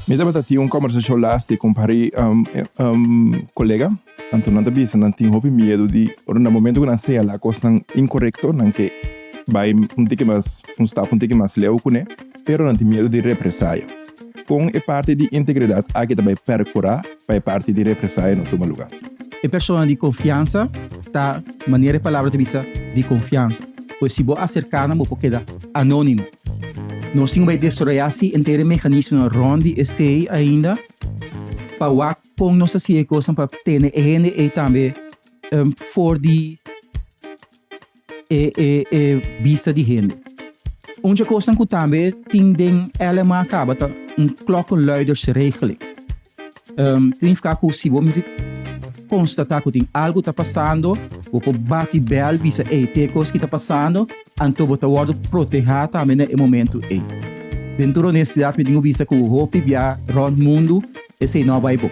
Me dava ter conversação lá com colega, então não sabia se não tinha medo de, no momento que não sei lá, coisa incorreto, não que vai um pouco mais leu com ele, pero não tinha medo de represália. Com a parte de integridade, aqui também percurar, vai parte de represália no teu lugar. A pessoa de confiança, tá, maneira de palavra de confiança. Pois se você acercar, você pode quedar anônimo. Nós temos que desarrollar inteiro mecanismo onde esse ainda para com nossa coisa para ter e também for de vista de gente. Onde coisa que também tem ela acaba tá klokkenluidersregeling. Tem que ficar com se você constatar que tem algo está passando, você bate bel visa tem coisa que está passando, então você pode proteger também no momento dentro da necessidade de visa que o hope via rond mundo esse não vai bom.